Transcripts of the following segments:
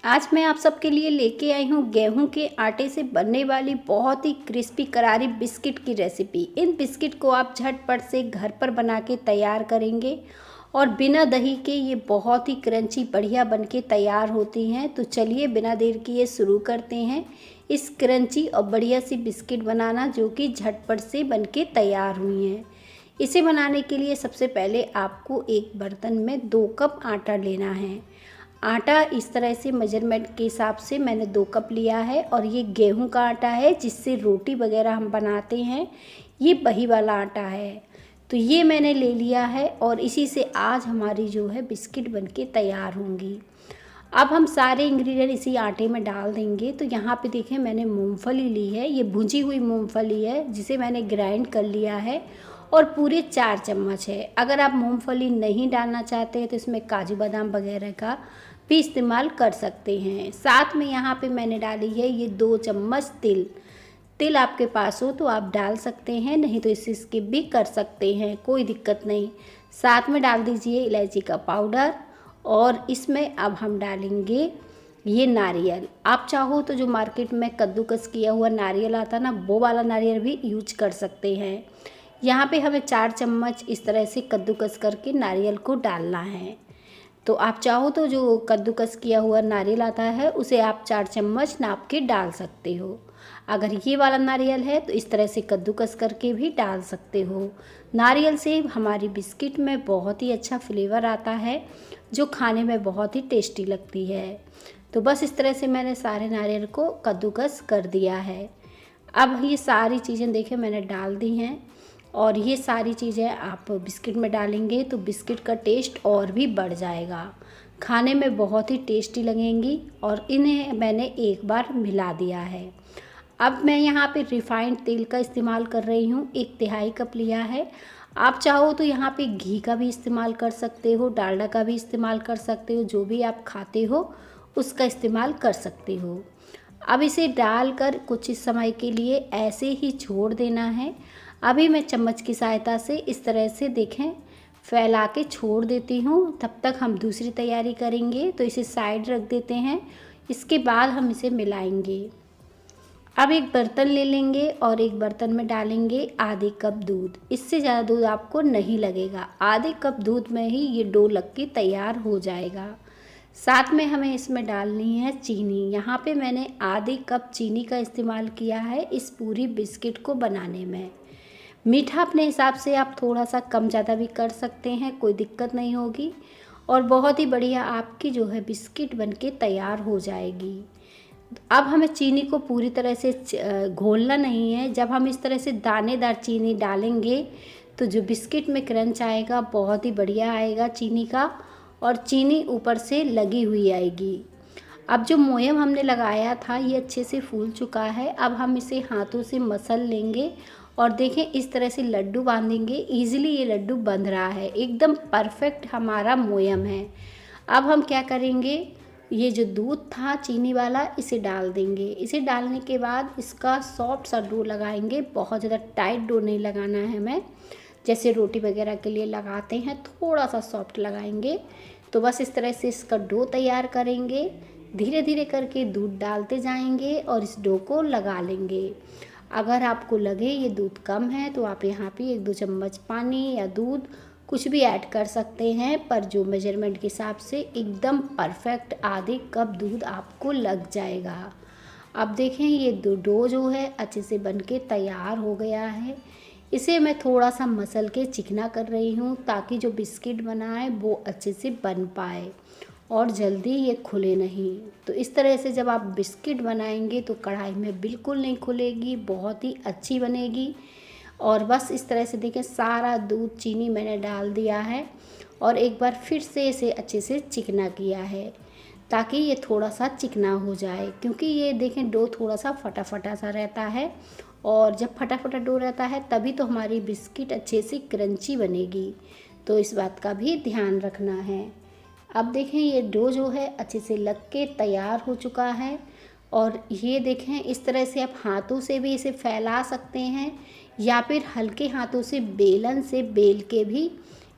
आज मैं आप सबके लिए लेके आई हूँ गेहूं के आटे से बनने वाली बहुत ही क्रिस्पी करारी बिस्किट की रेसिपी। इन बिस्किट को आप झटपट से घर पर बना के तैयार करेंगे और बिना दही के ये बहुत ही क्रंची बढ़िया बनके तैयार होती हैं। तो चलिए बिना देर किए शुरू करते हैं इस क्रंची और बढ़िया सी बिस्किट बनाना, जो कि झटपट से बनके तैयार हुई हैं। इसे बनाने के लिए सबसे पहले आपको एक बर्तन में 2 कप आटा लेना है। आटा इस तरह से मेजरमेंट के हिसाब से मैंने 2 कप लिया है और ये गेहूं का आटा है जिससे रोटी वगैरह हम बनाते हैं, ये वही वाला आटा है। तो ये मैंने ले लिया है और इसी से आज हमारी जो है बिस्किट बनके तैयार होंगी। अब हम सारे इंग्रेडिएंट इसी आटे में डाल देंगे। तो यहाँ पे देखें मैंने मूंगफली ली है, ये भुंजी हुई मूंगफली है जिसे मैंने ग्राइंड कर लिया है और पूरे 4 चम्मच है। अगर आप मूंगफली नहीं डालना चाहते हैं तो इसमें काजू बादाम वगैरह का भी इस्तेमाल कर सकते हैं। साथ में यहाँ पे मैंने डाली है ये 2 चम्मच तिल। तिल आपके पास हो तो आप डाल सकते हैं, नहीं तो इसे स्किप भी कर सकते हैं, कोई दिक्कत नहीं। साथ में डाल दीजिए इलायची का पाउडर और इसमें अब हम डालेंगे ये नारियल। आप चाहो तो जो मार्केट में कद्दूकस किया हुआ नारियल आता ना, वो वाला नारियल भी यूज कर सकते हैं। यहाँ पे हमें 4 चम्मच इस तरह से कद्दूकस करके नारियल को डालना है। तो आप चाहो तो जो कद्दूकस किया हुआ नारियल आता है उसे आप 4 चम्मच नाप के डाल सकते हो। अगर ये वाला नारियल है तो इस तरह से कद्दूकस करके भी डाल सकते हो। नारियल से हमारी बिस्किट में बहुत ही अच्छा फ्लेवर आता है, जो खाने में बहुत ही टेस्टी लगती है। तो बस इस तरह से मैंने सारे नारियल को कद्दूकस कर दिया है। अब ये सारी चीज़ें देखें मैंने डाल दी हैं और ये सारी चीज़ें आप बिस्किट में डालेंगे तो बिस्किट का टेस्ट और भी बढ़ जाएगा, खाने में बहुत ही टेस्टी लगेंगी। और इन्हें मैंने एक बार मिला दिया है। अब मैं यहाँ पे रिफाइंड तेल का इस्तेमाल कर रही हूँ, 1/3 कप लिया है। आप चाहो तो यहाँ पे घी का भी इस्तेमाल कर सकते हो, डालडा का भी इस्तेमाल कर सकते हो, जो भी आप खाते हो उसका इस्तेमाल कर सकते हो। अब इसे डालकर कुछ इस समय के लिए ऐसे ही छोड़ देना है। अभी मैं चम्मच की सहायता से इस तरह से देखें फैला के छोड़ देती हूँ, तब तक हम दूसरी तैयारी करेंगे। तो इसे साइड रख देते हैं, इसके बाद हम इसे मिलाएंगे। अब एक बर्तन ले लेंगे और एक बर्तन में डालेंगे आधे कप दूध। इससे ज़्यादा दूध आपको नहीं लगेगा, आधे कप दूध में ही ये डो लग के तैयार हो जाएगा। साथ में हमें इसमें डालनी है चीनी। यहाँ पे मैंने आधे कप चीनी का इस्तेमाल किया है इस पूरी बिस्किट को बनाने में। मीठा अपने हिसाब से आप थोड़ा सा कम ज़्यादा भी कर सकते हैं, कोई दिक्कत नहीं होगी। और बहुत ही बढ़िया आपकी जो है बिस्किट बनके तैयार हो जाएगी। अब हमें चीनी को पूरी तरह से घोलना नहीं है। जब हम इस तरह से दानेदार चीनी डालेंगे तो जो बिस्किट में क्रंच आएगा बहुत ही बढ़िया आएगा चीनी का, और चीनी ऊपर से लगी हुई आएगी। अब जो मोयम हमने लगाया था ये अच्छे से फूल चुका है। अब हम इसे हाथों से मसल लेंगे और देखें इस तरह से लड्डू बांधेंगे। ईजिली ये लड्डू बंध रहा है, एकदम परफेक्ट हमारा मोयम है। अब हम क्या करेंगे, ये जो दूध था चीनी वाला इसे डाल देंगे। इसे डालने के बाद इसका सॉफ्ट सा डो लगाएंगे, बहुत ज़्यादा टाइट डो नहीं लगाना है हमें, जैसे रोटी वगैरह के लिए लगाते हैं थोड़ा सा सॉफ्ट लगाएंगे। तो बस इस तरह से इसका डो तैयार करेंगे, धीरे धीरे करके दूध डालते जाएंगे और इस डो को लगा लेंगे। अगर आपको लगे ये दूध कम है तो आप यहाँ पे 1-2 चम्मच पानी या दूध कुछ भी ऐड कर सकते हैं, पर जो मेजरमेंट के हिसाब से एकदम परफेक्ट आधे कप दूध आपको लग जाएगा। अब देखें ये डो जो है अच्छे से बनके तैयार हो गया है। इसे मैं थोड़ा सा मसल के चिकना कर रही हूँ ताकि जो बिस्किट बना है वो अच्छे से बन पाए और जल्दी ये खुले नहीं। तो इस तरह से जब आप बिस्किट बनाएंगे तो कढ़ाई में बिल्कुल नहीं खुलेगी, बहुत ही अच्छी बनेगी। और बस इस तरह से देखें सारा दूध चीनी मैंने डाल दिया है और एक बार फिर से इसे अच्छे से चिकना किया है ताकि ये थोड़ा सा चिकना हो जाए, क्योंकि ये देखें डो थोड़ा सा फटा फटा सा रहता है और जब फटा फटा डो रहता है तभी तो हमारी बिस्किट अच्छे से क्रंची बनेगी। तो इस बात का भी ध्यान रखना है। अब देखें ये डो जो है अच्छे से लग के तैयार हो चुका है और ये देखें इस तरह से आप हाथों से भी इसे फैला सकते हैं या फिर हल्के हाथों से बेलन से बेल के भी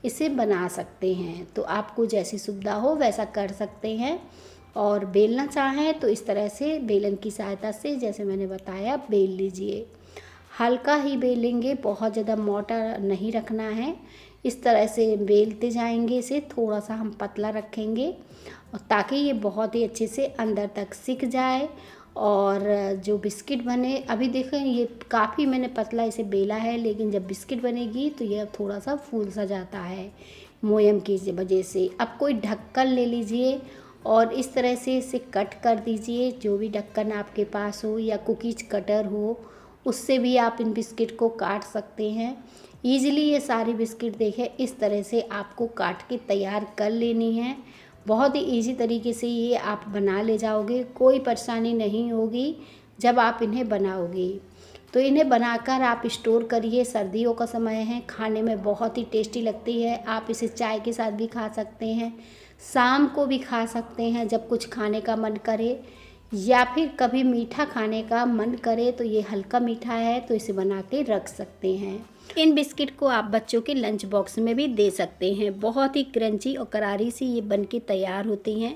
इसे बना सकते हैं। तो आपको जैसी सुविधा हो वैसा कर सकते हैं। और बेलना चाहें तो इस तरह से बेलन की सहायता से जैसे मैंने बताया बेल लीजिए। हल्का ही बेलेंगे, बहुत ज़्यादा मोटा नहीं रखना है। इस तरह से बेलते जाएंगे, इसे थोड़ा सा हम पतला रखेंगे और ताकि ये बहुत ही अच्छे से अंदर तक सिक जाए और जो बिस्किट बने, अभी देखें ये काफ़ी मैंने पतला इसे बेला है, लेकिन जब बिस्किट बनेगी तो ये थोड़ा सा फूल सा जाता है मोयम की वजह से। अब कोई ढक्कन ले लीजिए और इस तरह से इसे कट कर दीजिए, जो भी ढक्कन आपके पास हो या कुकीज कटर हो उससे भी आप इन बिस्किट को काट सकते हैं। ईज़िली ये सारी बिस्किट देखें इस तरह से आपको काट के तैयार कर लेनी है। बहुत ही ईजी तरीके से ये आप बना ले जाओगे, कोई परेशानी नहीं होगी जब आप इन्हें बनाओगे। तो इन्हें बनाकर आप स्टोर करिए, सर्दियों का समय है, खाने में बहुत ही टेस्टी लगती है। आप इसे चाय के साथ भी खा सकते हैं, शाम को भी खा सकते हैं जब कुछ खाने का मन करे, या फिर कभी मीठा खाने का मन करे तो ये हल्का मीठा है तो इसे बना के रख सकते हैं। इन बिस्किट को आप बच्चों के लंच बॉक्स में भी दे सकते हैं। बहुत ही क्रंची और करारी सी ये बन के तैयार होती हैं।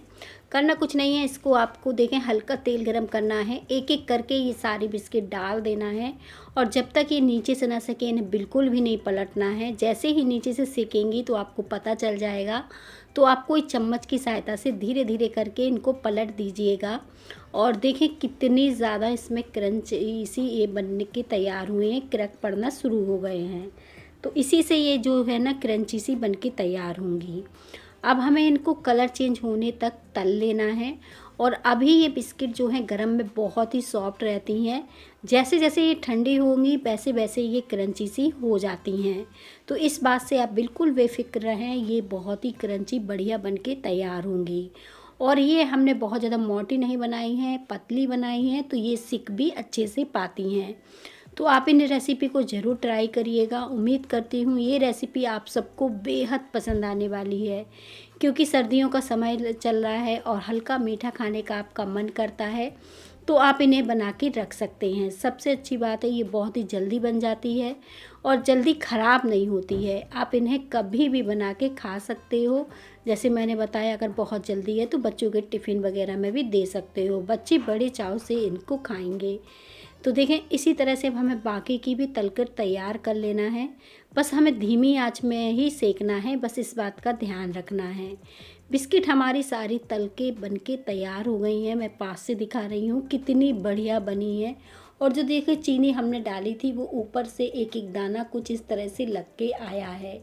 करना कुछ नहीं है, इसको आपको देखें हल्का तेल गरम करना है, एक एक करके ये सारी बिस्किट डाल देना है और जब तक ये नीचे से ना सके इन्हें बिल्कुल भी नहीं पलटना है। जैसे ही नीचे से सेकेंगी तो आपको पता चल जाएगा, तो आप कोई चम्मच की सहायता से धीरे धीरे करके इनको पलट दीजिएगा और देखें कितनी ज़्यादा इसमें क्रंच इसी ये बनने के तैयार हुए हैं, क्रैक पड़ना शुरू हो गए हैं। तो इसी से ये जो है ना क्रंची सी बन के तैयार होंगी। अब हमें इनको कलर चेंज होने तक तल लेना है और अभी ये बिस्किट जो हैं गरम में बहुत ही सॉफ्ट रहती हैं। जैसे जैसे ये ठंडी होंगी वैसे वैसे ये क्रंची सी हो जाती हैं। तो इस बात से आप बिल्कुल बेफिक्र रहें, ये बहुत ही क्रंची बढ़िया बन के तैयार होंगी। और ये हमने बहुत ज़्यादा मोटी नहीं बनाई हैं, पतली बनाई हैं, तो ये सिक भी अच्छे से पाती हैं। तो आप इन रेसिपी को ज़रूर ट्राई करिएगा। उम्मीद करती हूँ ये रेसिपी आप सबको बेहद पसंद आने वाली है, क्योंकि सर्दियों का समय चल रहा है और हल्का मीठा खाने का आपका मन करता है, तो आप इन्हें बना के रख सकते हैं। सबसे अच्छी बात है ये बहुत ही जल्दी बन जाती है और जल्दी ख़राब नहीं होती है। आप इन्हें कभी भी बना के खा सकते हो। जैसे मैंने बताया, अगर बहुत जल्दी है तो बच्चों के टिफ़िन वगैरह में भी दे सकते हो, बच्चे बड़े चाव से इनको खाएंगे। तो देखें इसी तरह से अब हमें बाकी की भी तलकर तैयार कर लेना है। बस हमें धीमी आंच में ही सेकना है, बस इस बात का ध्यान रखना है। बिस्किट हमारी सारी तल के बन के तैयार हो गई हैं। मैं पास से दिखा रही हूँ कितनी बढ़िया बनी है। और जो देखिए चीनी हमने डाली थी वो ऊपर से एक एक दाना कुछ इस तरह से लग के आया है।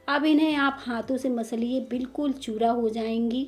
अब इन्हें आप हाथों से मसलिए, बिल्कुल चूरा हो जाएंगी।